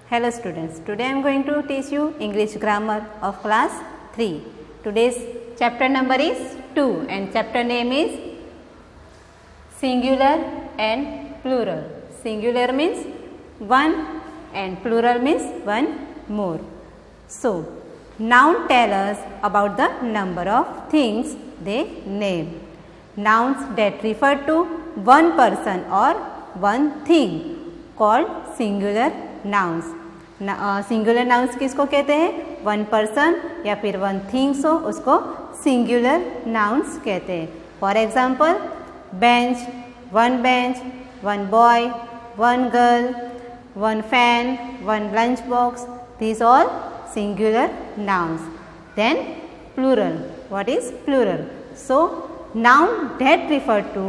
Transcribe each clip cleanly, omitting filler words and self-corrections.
Hello students, today I am going to teach you English grammar of class 3. Today's chapter number is 2 and chapter name is singular and plural. Singular means one and plural means one more. So, noun tell us about the number of things they name. Nouns that refer to one person or one thing called singular nouns. Singular nouns किसको कहते हैं? One person या फिर one things हो उसको singular nouns कहते हैं. For example bench, one boy, one girl, one fan, one lunch box, these all singular nouns. Then plural. What is plural? So noun that refer to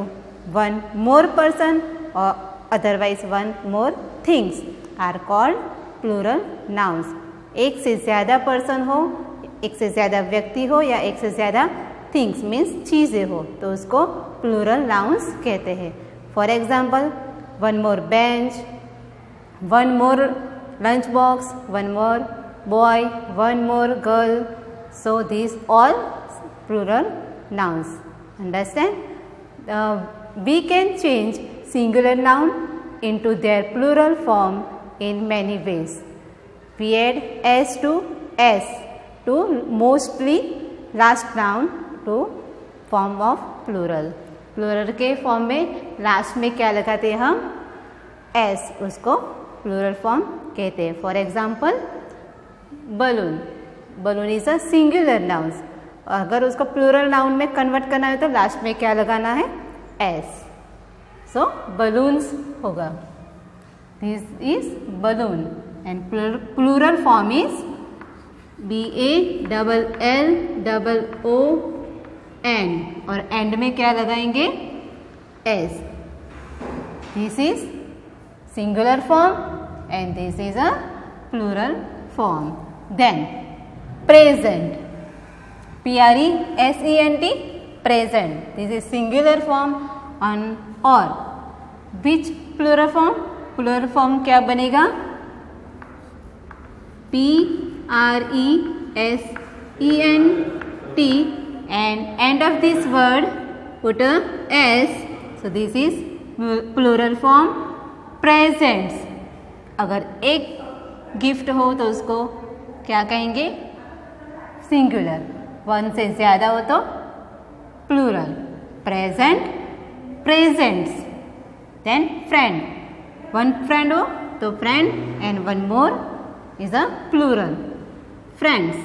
one more person or otherwise one more things are called plural nouns. एक से ज़्यादा person हो, एक से ज़्यादा व्यक्ति हो या एक से ज़्यादा थिंग्स मीन्स चीज़ें हो तो उसको प्लूरल नाउन्स कहते हैं. For example one more bench, one more lunch box, one more boy, one more girl. So this all plural nouns. Understand? We can change singular noun into their plural form in many ways. We add s to mostly last noun to form of plural. Plural के form में last में क्या लगाते हैं हम? s. उसको plural form कहते हैं. For example balloon. Balloon is a singular nouns. अगर उसको प्लूरल नाउन में कन्वर्ट करना है तो लास्ट में क्या लगाना है? s. सो बलून्स होगा. This is balloon and plural form is BALLOON और end में क्या लगाएंगे? S. This is singular form and this is a plural form. Then present, PRESENT, present. This is singular form on or which plural form? Plural form क्या बनेगा? PRESENT and end of this word put a s. So this is plural form presents. अगर एक gift हो तो उसको क्या कहेंगे? Singular. One से ज़्यादा हो तो plural. Present, presents. Then friend. One friend हो तो friend and one more is a plural. Friends.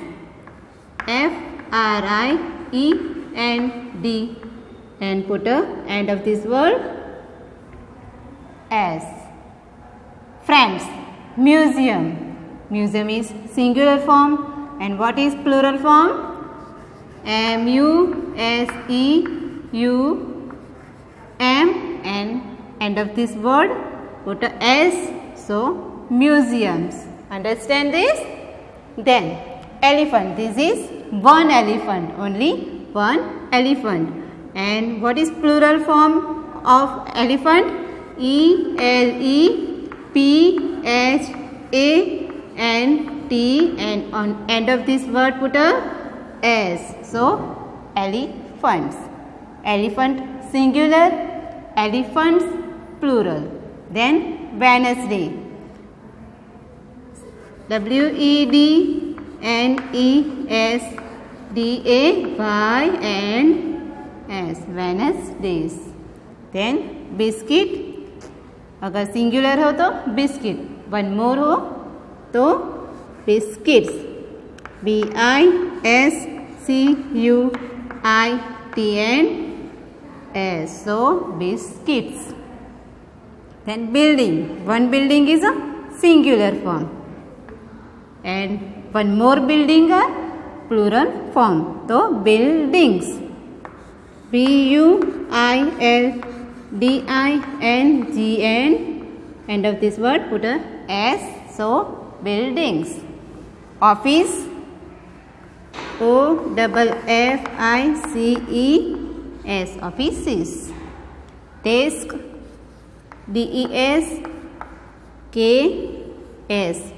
FRIEND and put a end of this word S. Friends. Museum. Museum is singular form and what is plural form? MUSEUM and end of this word put a S. So museums. Understand this? Then elephant. This is one elephant. Only one elephant. And what is plural form of elephant? ELEPHANT and on end of this word put a S. So elephants. Elephant singular, elephants plural. Then Wednesday. WEDNESDAYS. Wednesdays. Then biscuit. अगर singular हो तो biscuit. One more हो तो biscuits. BISCUITNS. So biscuits. Then building. One building is a singular form and one more building are plural form. So buildings. BUILDINGN. End of this word put a S. So buildings. Office. OFFICES. Offices. Desk. DESK S.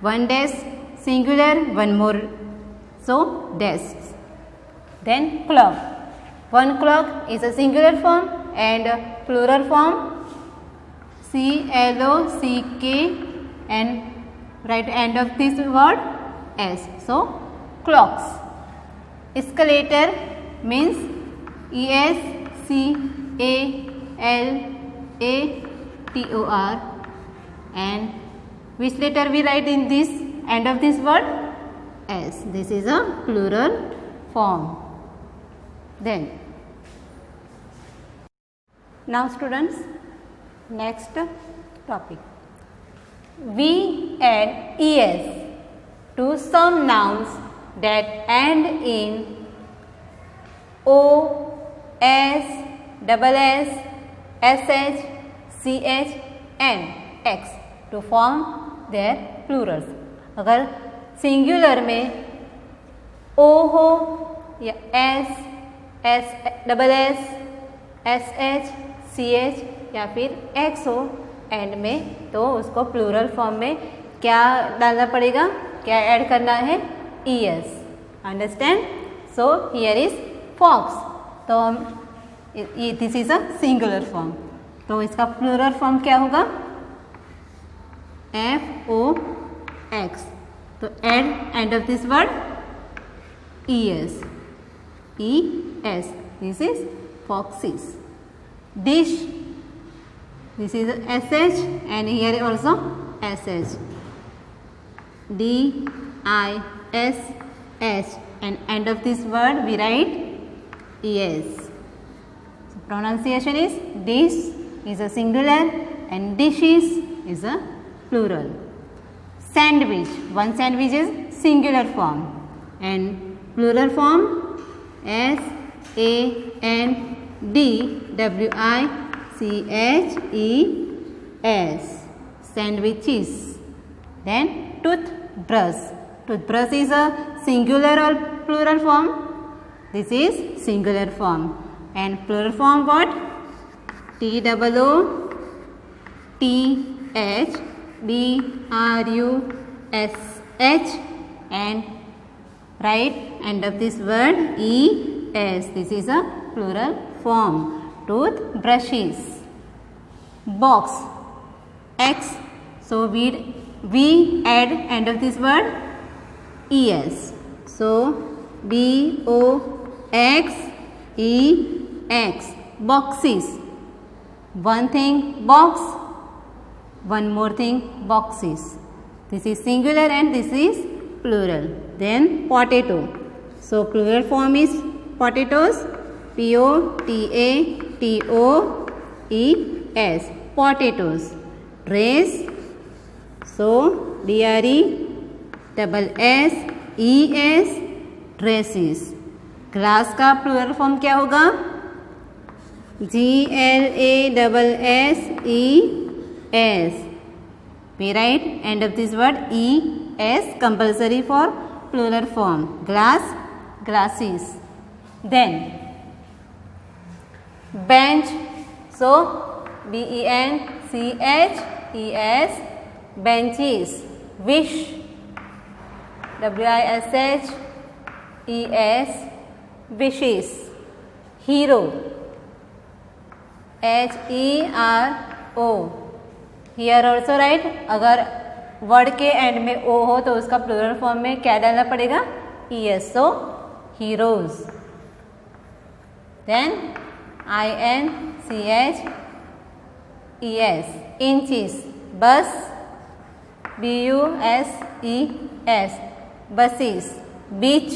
one desk singular, one more, so desks. Then clock. One clock is a singular form and plural form CLOCK, and right end of this word S. So clocks. Escalator means ESCALATOR, and which letter we write in this end of this word? S. This is a plural form. Then now students, next topic. We add es to some nouns that end in O, S, SS, SH, CH and X to form their plurals. अगर singular में O हो या S, SS, SH, CH या फिर X हो and में, तो उसको प्लूरल फॉर्म में क्या डालना पड़ेगा, क्या ऐड करना है? ES. Understand? So here is fox. तो ये this is a singular form, तो इसका प्लूरल फॉर्म क्या होगा? FOX. तो end of this word ES. This is foxes. Dish. This is SH and here also SH. DISH, and end of this word we write ES. So pronunciation is dish is a singular and dishes is a plural. Sandwich. One sandwich is singular form and plural form SANDWICHES. Sandwiches. Then toothbrush. Toothbrush is a singular or plural form? This is singular form. And plural form what? TOOTHBRUSH, and right end of this word ES. This is a plural form. Toothbrushes. Box. X. So we add end of this word ES. So BOXEX. Boxes. One thing box, one more thing boxes. This is singular and this is plural. Then potato. So plural form is potatoes. POTATOES. Potatoes. Dress. So DRESSES. Dresses. Glass का plural form क्या होगा? GLASSES. We write end of this word ES compulsory for plural form. Glass, glasses. Then bench. So BENCHES. Benches. Wish. WISHES. Wishes. Hero. HERO. Here also write, अगर word के and में O हो तो उसका plural form में क्या डालना पड़ेगा? ES. So heroes. Then INCHES. Inches. Bus. BUSES. Buses. Beach.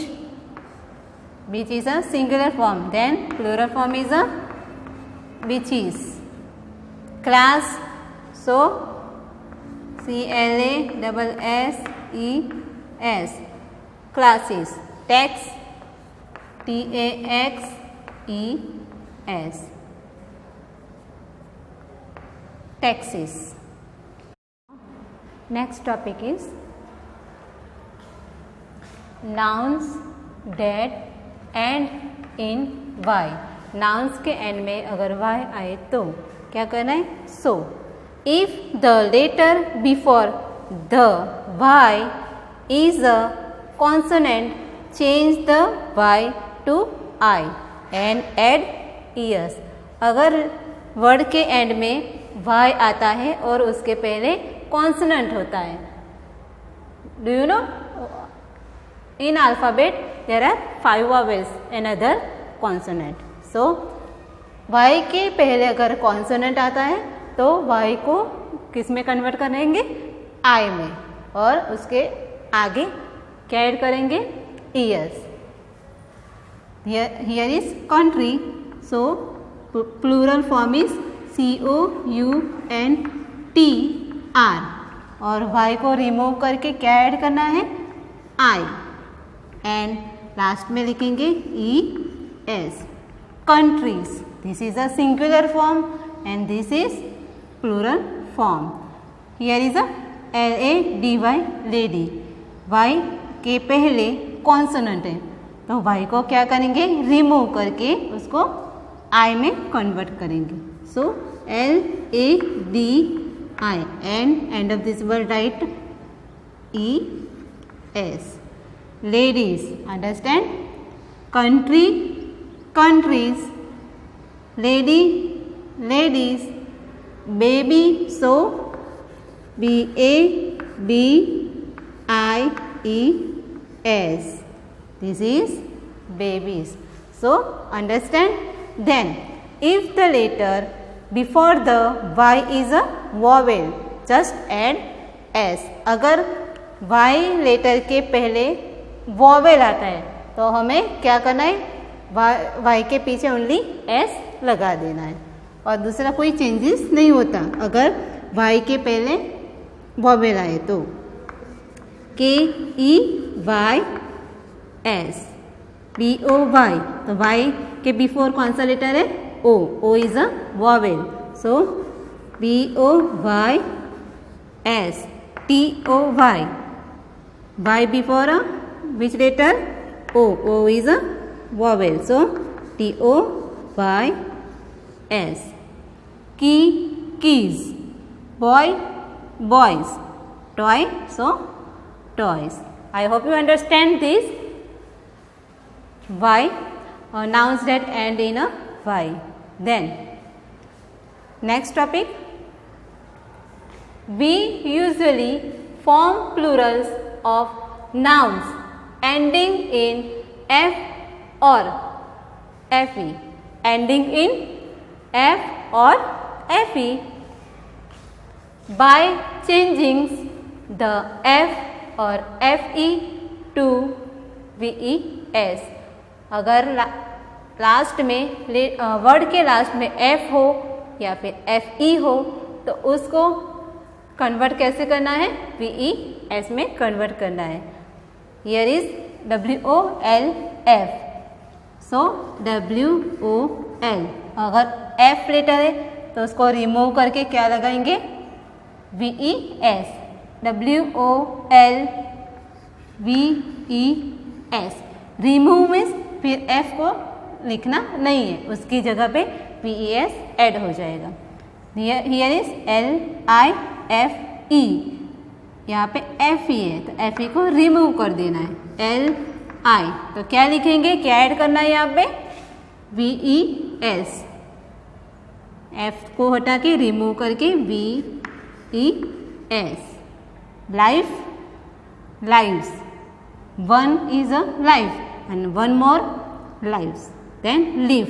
Beach is a singular form. Then plural form is a beaches. Class. So CLASSES. Classes. Tax. TAXES. Taxes. Next topic is nouns that end in Y. Nouns के end में अगर Y आए तो क्या करना है? So if the letter before the Y is a consonant, change the Y to I and add ears. अगर word के एंड में Y आता है और उसके पहले कॉन्सोनेंट होता है. Do you know, in alphabet there are 5 vowels and other consonant. So Y के पहले अगर कॉन्सोनेंट आता है तो Y को किस में कन्वर्ट करेंगे? I में. और उसके आगे क्या ऐड करेंगे? ears. Here is country. So plural form is COUNTR. और Y को रिमूव करके क्या ऐड करना है? I. एंड लास्ट में लिखेंगे ES. countries. This is a singular form and this is plural form. Here is a LADY, lady. Y के पहले कॉन्सोनेंट है तो Y को क्या करेंगे? रिमूव करके उसको I में कन्वर्ट करेंगे. सो LADY and end of this word write ES. ladies, understand? country, countries. lady, ladies. baby, so BABIES. This is babies. So understand? Then if the letter before the Y is a vowel, just add S. अगर Y letter के पहले vowel आता है तो हमें क्या करना है? Y के पीछे ओनली S लगा देना है और दूसरा कोई चेंजेस नहीं होता अगर Y के पहले वॉवेल आए तो. KEYS, BOY. तो Y के बिफोर कौन सा लेटर है? O. O is a vowel. So BOYS. TOY. Y before which letter? O. O is a vowel. So TOYS. Key, keys. Boy, boys. Toy, so toys. I hope you understand this. Y, nouns that end in a Y. Then next topic, we usually form plurals of nouns ending in F or FE. Ending in F or FE by changing the F or FE to VES. अगर last में word के last में F हो या फिर FE हो तो उसको कन्वर्ट कैसे करना है? VES में कन्वर्ट करना है. Here is WOLF. So WOL. अगर F लेटर है तो उसको रिमूव करके क्या लगाएंगे? VES. WOLVES. रिमूव मीन्स फिर F को लिखना नहीं है, उसकी जगह पे VES ऐड हो जाएगा. Here is LIFE. यहाँ पे FE है तो FE को रिमूव कर देना है. LI तो क्या लिखेंगे? क्या ऐड करना है यहाँ पे? VES. F को हटा के रिमूव करके VES. Life, lives. One is a life and one more lives. Then live.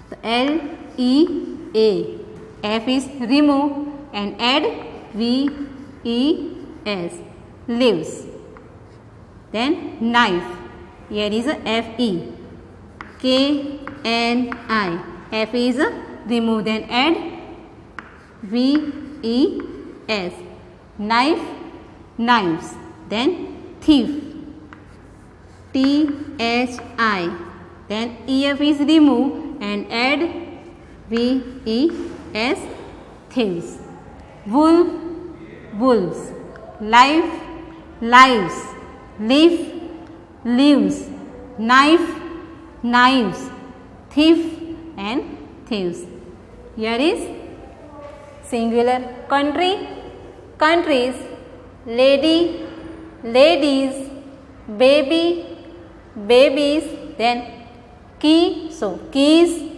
So LEA. F is remove and add VES. Lives. Then knife. Here is a FE. KNI. F is a remove then add VES. Knife, knives. Then thief. THI. Then EF is remove and add VES. Thieves. Wolf, wolves. Life, lives. Leaf, leaves. Knife, knives. Thief and thieves. Here is singular country, countries, lady, ladies, baby, babies, then key, so keys,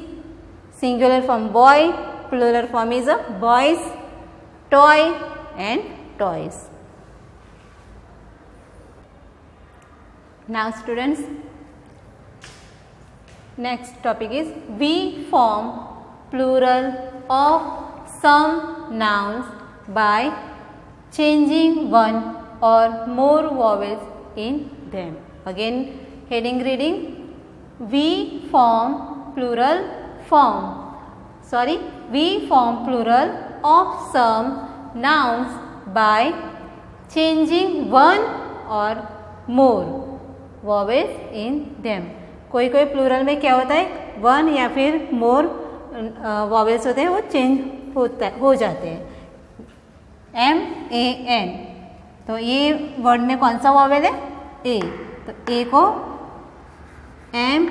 singular form boy, plural form is a boys, toy and toys. Now students, next topic is we form plural of some nouns by changing one or more vowels in them. Again heading reading, we form plural of some nouns by changing one or more vowels in them. कोई कोई plural में क्या होता है, one या फिर मोर vowels होते हैं, वो चेंज हो जाते हैं. MAN, तो ये वर्ड में कौन सा वॉवेल है, ए, तो ए को MEN,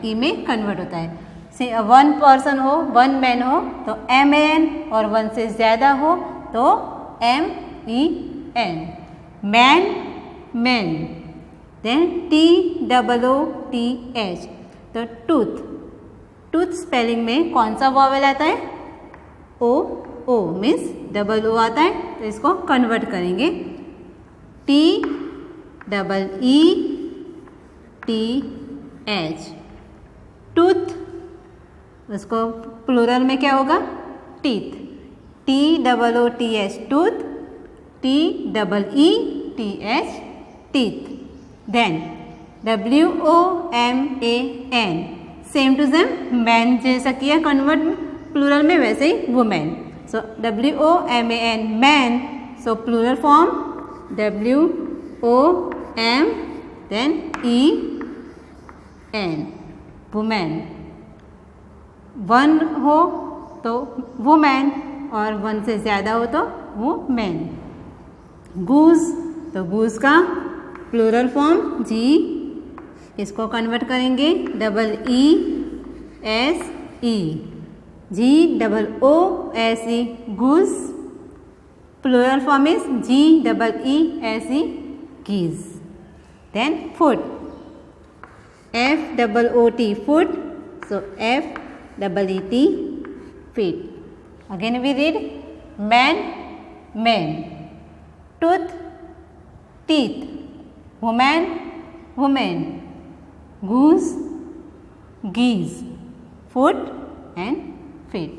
ई में कन्वर्ट होता है. वन पर्सन हो, वन मैन हो तो MAN, और वन से ज़्यादा हो तो MEN. Man, man. Then TOOTH, तो टूथ स्पेलिंग में कौन सा वॉवेल आता है, ओ मीन्स डबल ओ आता है, तो इसको कन्वर्ट करेंगे TEETH. टूथ, उसको प्लूरल में क्या होगा, teeth, TOOTH, tooth, TEETH, teeth. Then WOMAN, same to same man जैसा किया कन्वर्ट प्लूरल में, वैसे ही women. So WOMAN, man. So plural form WOM, then EN, women. One हो तो वुमेन, और वन से ज़्यादा हो तो वुमेन. गूज, तो गूज का प्लूरल फॉर्म जी, इसको कन्वर्ट करेंगे EESE, GOOSE, goose. Plural form is GEESE, geese. Then foot, FOOT, foot. So FEET, feet. Again we read man, man. Tooth, teeth. Woman, woman. Goose, geese. Foot and feet.